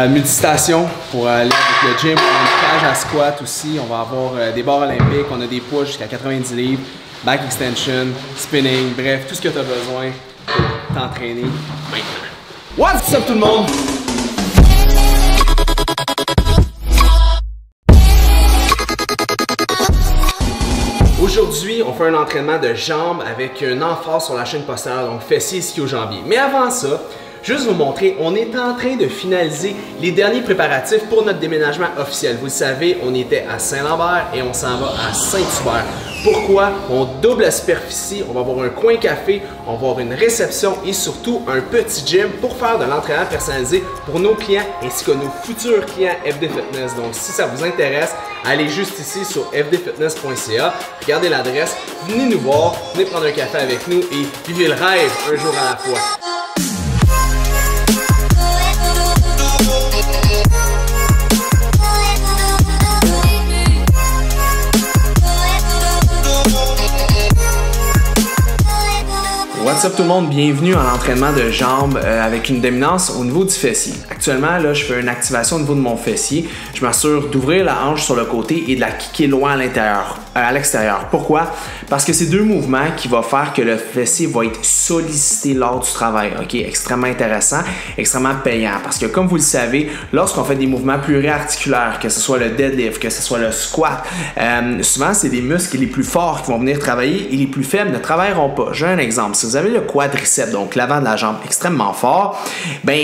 Multistation pour aller avec le gym, on a une cage à squat aussi, on va avoir des barres olympiques, on a des poids jusqu'à 90 livres, back extension, spinning, bref, tout ce que tu as besoin pour t'entraîner maintenant. What's up tout le monde? Aujourd'hui, on fait un entraînement de jambes avec une emphase sur la chaîne postérieure, donc fessiers, ischio-jambiers. Mais avant ça, juste vous montrer, on est en train de finaliser les derniers préparatifs pour notre déménagement officiel. Vous le savez, on était à Saint-Lambert et on s'en va à Saint-Hubert. Pourquoi? On double la superficie, on va avoir un coin café, on va avoir une réception et surtout un petit gym pour faire de l'entraînement personnalisé pour nos clients ainsi que nos futurs clients FD Fitness. Donc si ça vous intéresse, allez juste ici sur fdfitness.ca, regardez l'adresse, venez nous voir, venez prendre un café avec nous et vivez le rêve un jour à la fois. What's up tout le monde, bienvenue à l'entraînement de jambes avec une dominance au niveau du fessier. Actuellement, là, je fais une activation au niveau de mon fessier. Je m'assure d'ouvrir la hanche sur le côté et de la kicker loin à l'extérieur. Pourquoi? Parce que c'est deux mouvements qui vont faire que le fessier va être sollicité lors du travail. Ok, extrêmement intéressant, extrêmement payant. Parce que comme vous le savez, lorsqu'on fait des mouvements pluriarticulaires, que ce soit le deadlift, que ce soit le squat, souvent c'est des muscles les plus forts qui vont venir travailler et les plus faibles ne travailleront pas. J'ai un exemple. Si vous avez le quadriceps, donc l'avant de la jambe extrêmement fort, ben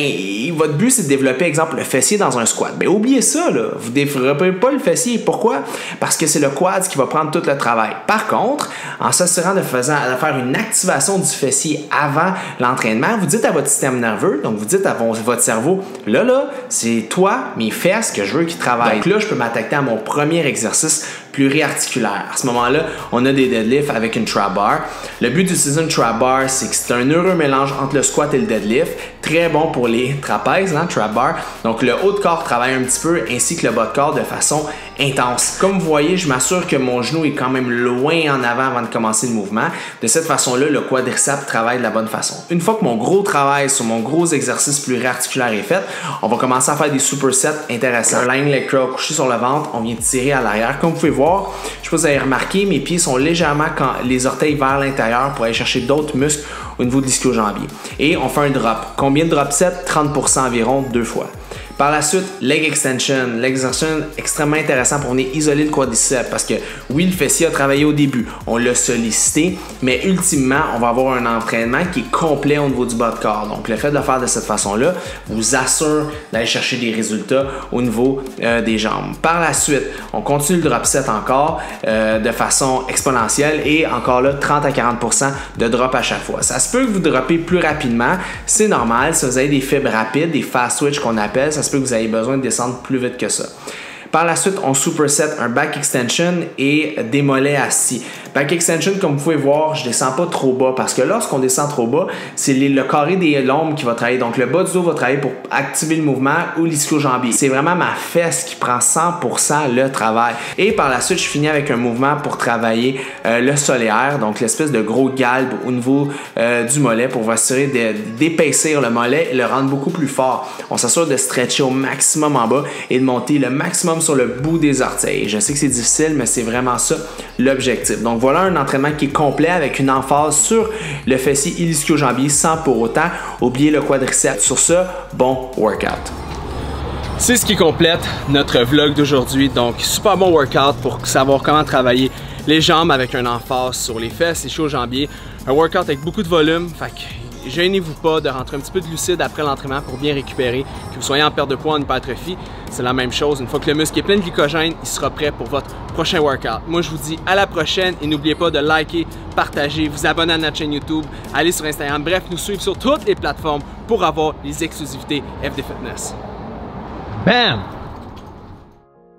votre but c'est de développer, exemple, le fessier dans un squat. Ben oubliez ça, là. Vous ne développez pas le fessier. Pourquoi? Parce que c'est le quad qui va prendre tout le travail. Par contre, en s'assurant de faire une activation du fessier avant l'entraînement, vous dites à votre système nerveux, donc vous dites à votre cerveau, là, c'est toi, mes fesses que je veux qu'ils travaillent. Donc là, je peux m'attaquer à mon premier exercice pluriarticulaire. À ce moment-là, on a des deadlifts avec une trap bar. Le but d'utiliser une trap bar, c'est que c'est un heureux mélange entre le squat et le deadlift. Très bon pour les trapèzes, hein, trap bar. Donc le haut de corps travaille un petit peu ainsi que le bas de corps de façon intense. Comme vous voyez, je m'assure que mon genou est quand même loin en avant de commencer le mouvement. De cette façon-là, le quadriceps travaille de la bonne façon. Une fois que mon gros travail sur mon gros exercice pluriarticulaire est fait, on va commencer à faire des supersets intéressants. Un lying leg curl couché sur le ventre, on vient tirer à l'arrière. Comme vous pouvez voir, je ne sais pas si vous avez remarqué, mes pieds sont légèrement les orteils vers l'intérieur pour aller chercher d'autres muscles au niveau de l'ischio-jambier. Et on fait un drop. Combien de drop sets? 30% environ, 2 fois. Par la suite, leg extension. L'exercice extrêmement intéressant pour venir isoler le quadriceps parce que oui, le fessier a travaillé au début, on l'a sollicité, mais ultimement, on va avoir un entraînement qui est complet au niveau du bas de corps. Donc, le fait de le faire de cette façon-là vous assure d'aller chercher des résultats au niveau des jambes. Par la suite, on continue le drop set encore de façon exponentielle et encore là, 30 à 40% de drop à chaque fois. Ça se peut que vous droppez plus rapidement, c'est normal. Si vous avez des fibres rapides, des fast switch qu'on appelle, ça se peut que vous ayez besoin de descendre plus vite que ça. Par la suite, on superset un back extension et des mollets assis. Back extension, comme vous pouvez voir, je ne descends pas trop bas parce que lorsqu'on descend trop bas, c'est le carré des lombes qui va travailler. Donc, le bas du dos va travailler pour activer le mouvement ou l'ischio-jambier. C'est vraiment ma fesse qui prend 100% le travail. Et par la suite, je finis avec un mouvement pour travailler le solaire, donc l'espèce de gros galbe au niveau du mollet pour s'assurer d'épaissir le mollet et le rendre beaucoup plus fort. On s'assure de stretcher au maximum en bas et de monter le maximum sur le bout des orteils. Je sais que c'est difficile, mais c'est vraiment ça l'objectif. Donc voilà un entraînement qui est complet avec une emphase sur le fessier et l'ischio-jambier sans pour autant oublier le quadriceps. Sur ça, bon workout. C'est ce qui complète notre vlog d'aujourd'hui. Donc super bon workout pour savoir comment travailler les jambes avec une emphase sur les fesses, ischio-jambier. Un workout avec beaucoup de volume. Fait que gênez-vous pas de rentrer un petit peu de glucides après l'entraînement pour bien récupérer. Que vous soyez en perte de poids ou en hypertrophie, c'est la même chose. Une fois que le muscle est plein de glycogène, il sera prêt pour votre prochain workout. Moi, je vous dis à la prochaine et n'oubliez pas de liker, partager, vous abonner à notre chaîne YouTube, aller sur Instagram, bref, nous suivre sur toutes les plateformes pour avoir les exclusivités FD Fitness. Bam!